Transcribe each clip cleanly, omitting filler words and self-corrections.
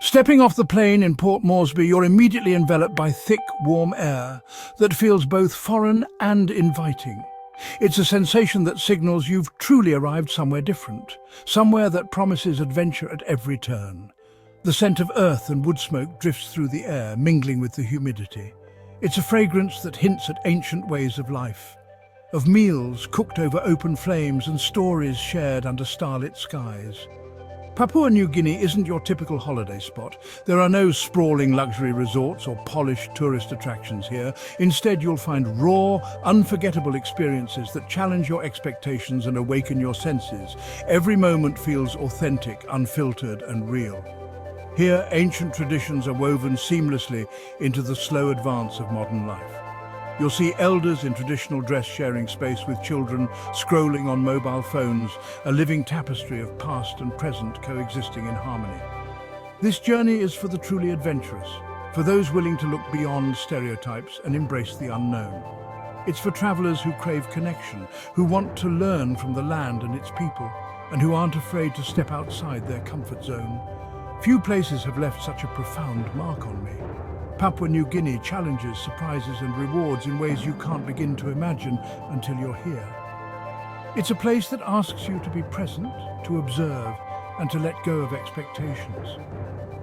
Stepping off the plane in Port Moresby, you're immediately enveloped by thick, warm air that feels both foreign and inviting. It's a sensation that signals you've truly arrived somewhere different, somewhere that promises adventure at every turn. The scent of earth and wood smoke drifts through the air, mingling with the humidity. It's a fragrance that hints at ancient ways of life, of meals cooked over open flames and stories shared under starlit skies. Papua New Guinea isn't your typical holiday spot. There are no sprawling luxury resorts or polished tourist attractions here. Instead, you'll find raw, unforgettable experiences that challenge your expectations and awaken your senses. Every moment feels authentic, unfiltered, and real. Here, ancient traditions are woven seamlessly into the slow advance of modern life. You'll see elders in traditional dress sharing space with children scrolling on mobile phones, a living tapestry of past and present coexisting in harmony. This journey is for the truly adventurous, for those willing to look beyond stereotypes and embrace the unknown. It's for travelers who crave connection, who want to learn from the land and its people, and who aren't afraid to step outside their comfort zone. Few places have left such a profound mark on me. Papua New Guinea challenges, surprises and rewards in ways you can't begin to imagine until you're here. It's a place that asks you to be present, to observe, and to let go of expectations.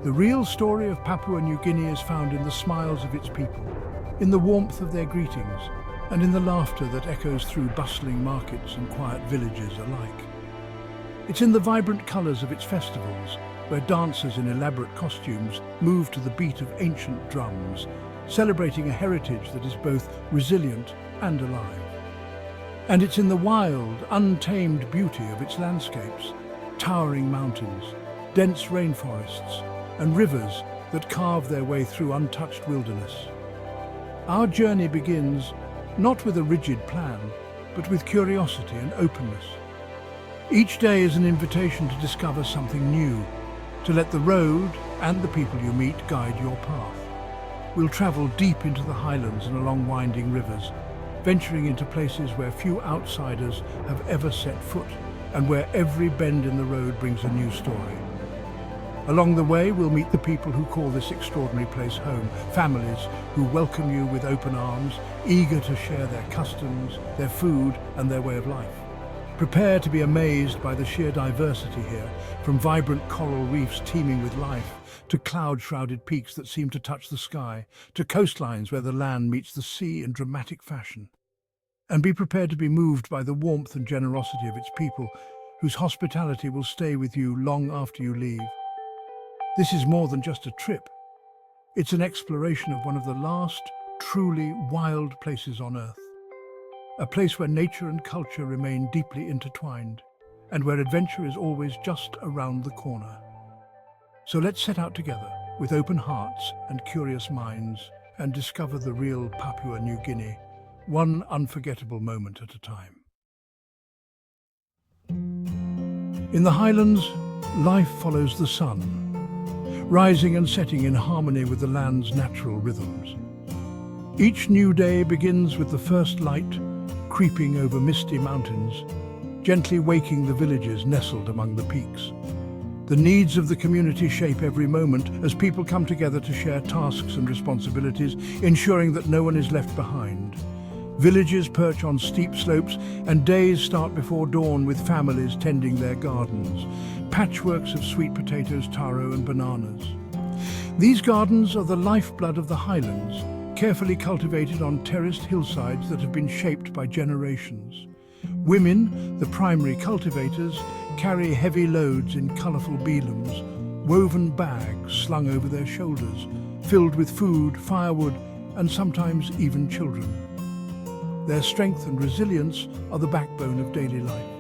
The real story of Papua New Guinea is found in the smiles of its people, in the warmth of their greetings, and in the laughter that echoes through bustling markets and quiet villages alike. It's in the vibrant colours of its festivals, where dancers in elaborate costumes move to the beat of ancient drums, celebrating a heritage that is both resilient and alive. And it's in the wild, untamed beauty of its landscapes, towering mountains, dense rainforests, and rivers that carve their way through untouched wilderness. Our journey begins not with a rigid plan, but with curiosity and openness. Each day is an invitation to discover something new, to let the road and the people you meet guide your path. We'll travel deep into the highlands and along winding rivers, venturing into places where few outsiders have ever set foot, and where every bend in the road brings a new story. Along the way, we'll meet the people who call this extraordinary place home, families who welcome you with open arms, eager to share their customs, their food, and their way of life. Prepare to be amazed by the sheer diversity here, from vibrant coral reefs teeming with life, to cloud-shrouded peaks that seem to touch the sky, to coastlines where the land meets the sea in dramatic fashion. And be prepared to be moved by the warmth and generosity of its people, whose hospitality will stay with you long after you leave. This is more than just a trip. It's an exploration of one of the last, truly wild places on Earth. A place where nature and culture remain deeply intertwined, and where adventure is always just around the corner. So let's set out together, with open hearts and curious minds, and discover the real Papua New Guinea, one unforgettable moment at a time. In the highlands, life follows the sun, rising and setting in harmony with the land's natural rhythms. Each new day begins with the first light creeping over misty mountains, gently waking the villages nestled among the peaks. The needs of the community shape every moment as people come together to share tasks and responsibilities, ensuring that no one is left behind. Villages perch on steep slopes, and days start before dawn with families tending their gardens, patchworks of sweet potatoes, taro and bananas. These gardens are the lifeblood of the highlands, carefully cultivated on terraced hillsides that have been shaped by generations. Women, the primary cultivators, carry heavy loads in colourful beelams, woven bags slung over their shoulders, filled with food, firewood, and sometimes even children. Their strength and resilience are the backbone of daily life.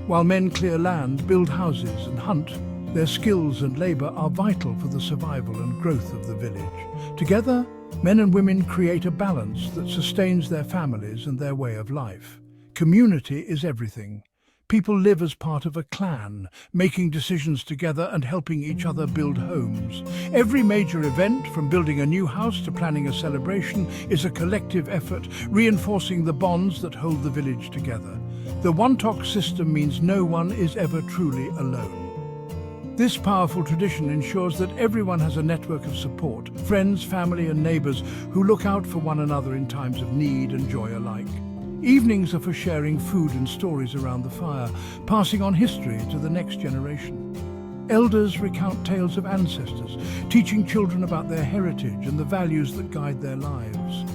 While men clear land, build houses, and hunt, their skills and labour are vital for the survival and growth of the village. Together, men and women create a balance that sustains their families and their way of life. Community is everything. People live as part of a clan, making decisions together and helping each other build homes. Every major event, from building a new house to planning a celebration, is a collective effort, reinforcing the bonds that hold the village together. The one-talk system means no one is ever truly alone. This powerful tradition ensures that everyone has a network of support, friends, family and neighbours who look out for one another in times of need and joy alike. Evenings are for sharing food and stories around the fire, passing on history to the next generation. Elders recount tales of ancestors, teaching children about their heritage and the values that guide their lives.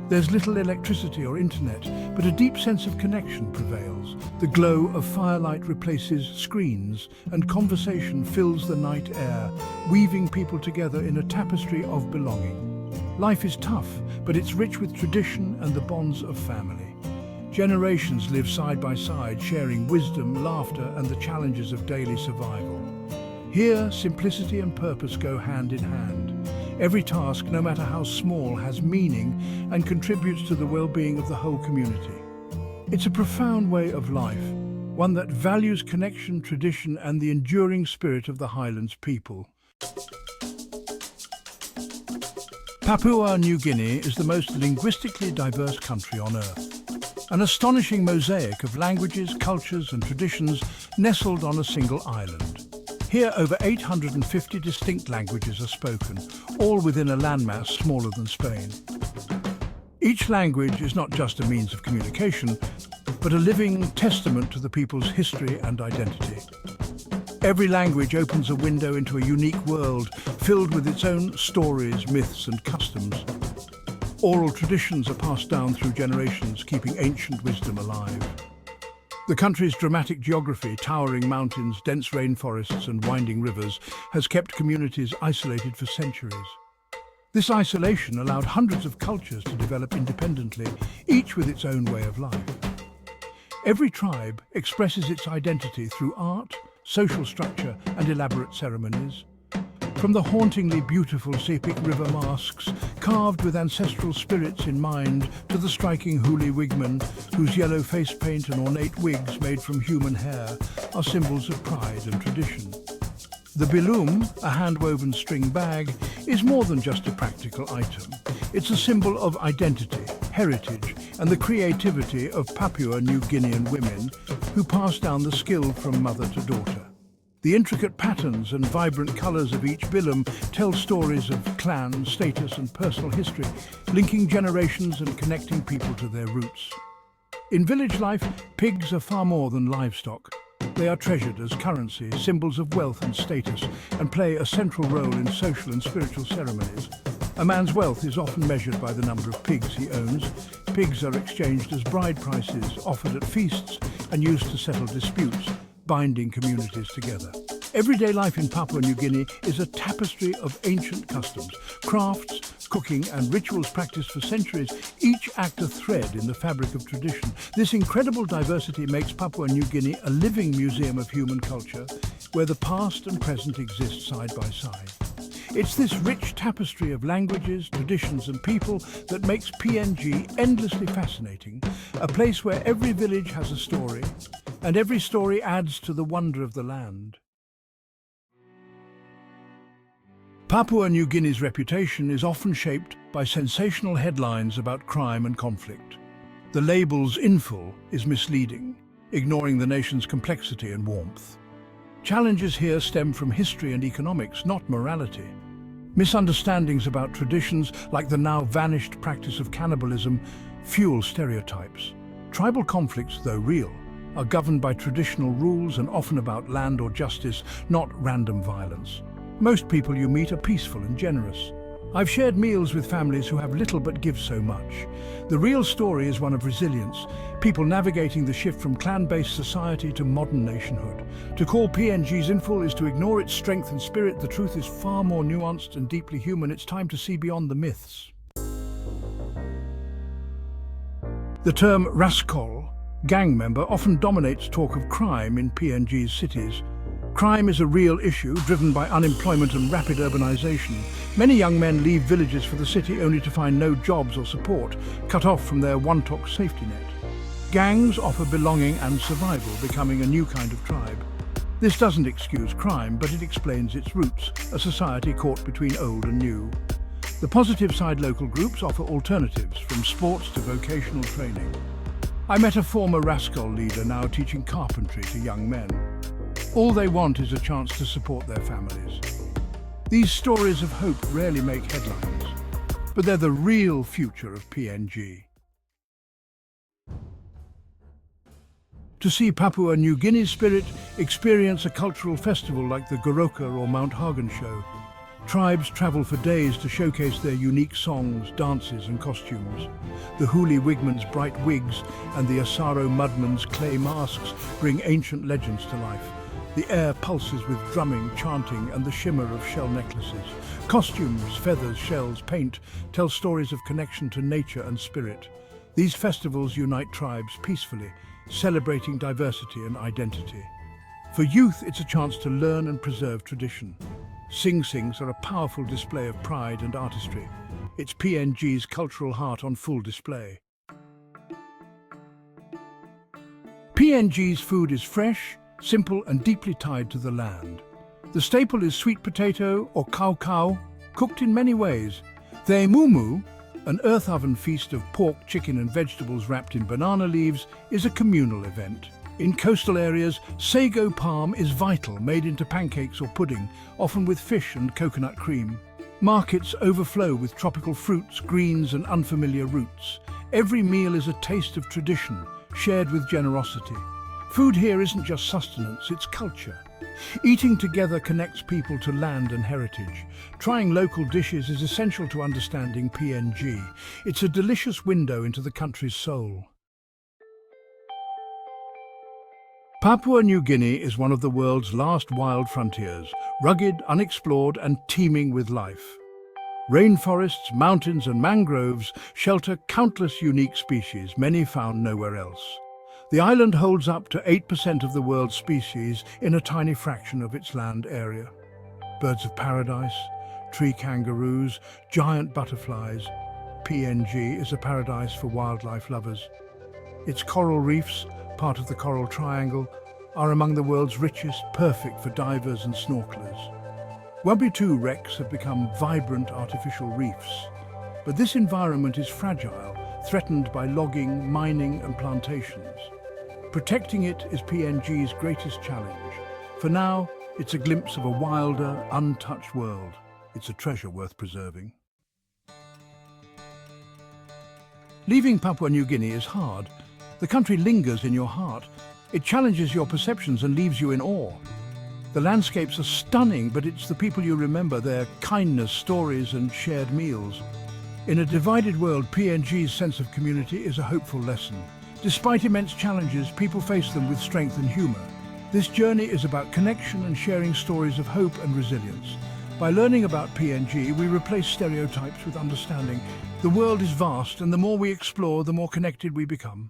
There's little electricity or internet, but a deep sense of connection prevails. The glow of firelight replaces screens, and conversation fills the night air, weaving people together in a tapestry of belonging. Life is tough, but it's rich with tradition and the bonds of family. Generations live side by side, sharing wisdom, laughter, and the challenges of daily survival. Here, simplicity and purpose go hand in hand. Every task, no matter how small, has meaning and contributes to the well-being of the whole community. It's a profound way of life, one that values connection, tradition, and the enduring spirit of the Highlands people. Papua New Guinea is the most linguistically diverse country on Earth. An astonishing mosaic of languages, cultures, and traditions nestled on a single island. Here, over 850 distinct languages are spoken, all within a landmass smaller than Spain. Each language is not just a means of communication, but a living testament to the people's history and identity. Every language opens a window into a unique world, filled with its own stories, myths, and customs. Oral traditions are passed down through generations, keeping ancient wisdom alive. The country's dramatic geography, towering mountains, dense rainforests and winding rivers, has kept communities isolated for centuries. This isolation allowed hundreds of cultures to develop independently, each with its own way of life. Every tribe expresses its identity through art, social structure and elaborate ceremonies. From the hauntingly beautiful Sepik River masks, carved with ancestral spirits in mind, to the striking Huli wigmen, whose yellow face paint and ornate wigs made from human hair are symbols of pride and tradition. The bilum, a hand-woven string bag, is more than just a practical item. It's a symbol of identity, heritage, and the creativity of Papua New Guinean women who pass down the skill from mother to daughter. The intricate patterns and vibrant colours of each bilum tell stories of clan, status and personal history, linking generations and connecting people to their roots. In village life, pigs are far more than livestock. They are treasured as currency, symbols of wealth and status, and play a central role in social and spiritual ceremonies. A man's wealth is often measured by the number of pigs he owns. Pigs are exchanged as bride prices, offered at feasts, and used to settle disputes, binding communities together. Everyday life in Papua New Guinea is a tapestry of ancient customs, crafts, cooking and rituals practiced for centuries, each act a thread in the fabric of tradition. This incredible diversity makes Papua New Guinea a living museum of human culture, where the past and present exist side by side. It's this rich tapestry of languages, traditions and people that makes PNG endlessly fascinating, a place where every village has a story, and every story adds to the wonder of the land. Papua New Guinea's reputation is often shaped by sensational headlines about crime and conflict. The label Sinful is misleading, ignoring the nation's complexity and warmth. Challenges here stem from history and economics, not morality. Misunderstandings about traditions, like the now vanished practice of cannibalism, fuel stereotypes. Tribal conflicts, though real, are governed by traditional rules and often about land or justice, not random violence. Most people you meet are peaceful and generous. I've shared meals with families who have little but give so much. The real story is one of resilience, people navigating the shift from clan-based society to modern nationhood. To call PNG Sinful is to ignore its strength and spirit. The truth is far more nuanced and deeply human. It's time to see beyond the myths. The term Raskol, gang member, often dominates talk of crime in PNG's cities. Crime is a real issue, driven by unemployment and rapid urbanization. Many young men leave villages for the city only to find no jobs or support, cut off from their one-talk safety net. Gangs offer belonging and survival, becoming a new kind of tribe. This doesn't excuse crime, but it explains its roots, a society caught between old and new. The positive side, local groups offer alternatives, from sports to vocational training. I met a former Raskol leader now teaching carpentry to young men. All they want is a chance to support their families. These stories of hope rarely make headlines, but they're the real future of PNG. To see Papua New Guinea's spirit, experience a cultural festival like the Goroka or Mount Hagen show. Tribes travel for days to showcase their unique songs, dances and costumes. The Huli Wigmen's bright wigs and the Asaro Mudmen's clay masks bring ancient legends to life. The air pulses with drumming, chanting and the shimmer of shell necklaces. Costumes, feathers, shells, paint tell stories of connection to nature and spirit. These festivals unite tribes peacefully, celebrating diversity and identity. For youth, it's a chance to learn and preserve tradition. Sing-sings are a powerful display of pride and artistry. It's PNG's cultural heart on full display. PNG's food is fresh, simple and deeply tied to the land. The staple is sweet potato or cow, cooked in many ways. The mumu, an earth oven feast of pork, chicken and vegetables wrapped in banana leaves, is a communal event. In coastal areas, sago palm is vital, made into pancakes or pudding, often with fish and coconut cream. Markets overflow with tropical fruits, greens and unfamiliar roots. Every meal is a taste of tradition, shared with generosity. Food here isn't just sustenance, it's culture. Eating together connects people to land and heritage. Trying local dishes is essential to understanding PNG. It's a delicious window into the country's soul. Papua New Guinea is one of the world's last wild frontiers, rugged, unexplored and teeming with life. Rainforests, mountains and mangroves shelter countless unique species, many found nowhere else. The island holds up to 8% of the world's species in a tiny fraction of its land area. Birds of paradise, tree kangaroos, giant butterflies. PNG is a paradise for wildlife lovers. Its coral reefs, part of the Coral Triangle, are among the world's richest, perfect for divers and snorkelers. Wabbitu wrecks have become vibrant artificial reefs, but this environment is fragile, threatened by logging, mining and plantations. Protecting it is PNG's greatest challenge. For now, it's a glimpse of a wilder, untouched world. It's a treasure worth preserving. Leaving Papua New Guinea is hard. The country lingers in your heart. It challenges your perceptions and leaves you in awe. The landscapes are stunning, but it's the people you remember, their kindness, stories and shared meals. In a divided world, PNG's sense of community is a hopeful lesson. Despite immense challenges, people face them with strength and humour. This journey is about connection and sharing stories of hope and resilience. By learning about PNG, we replace stereotypes with understanding. The world is vast, and the more we explore, the more connected we become.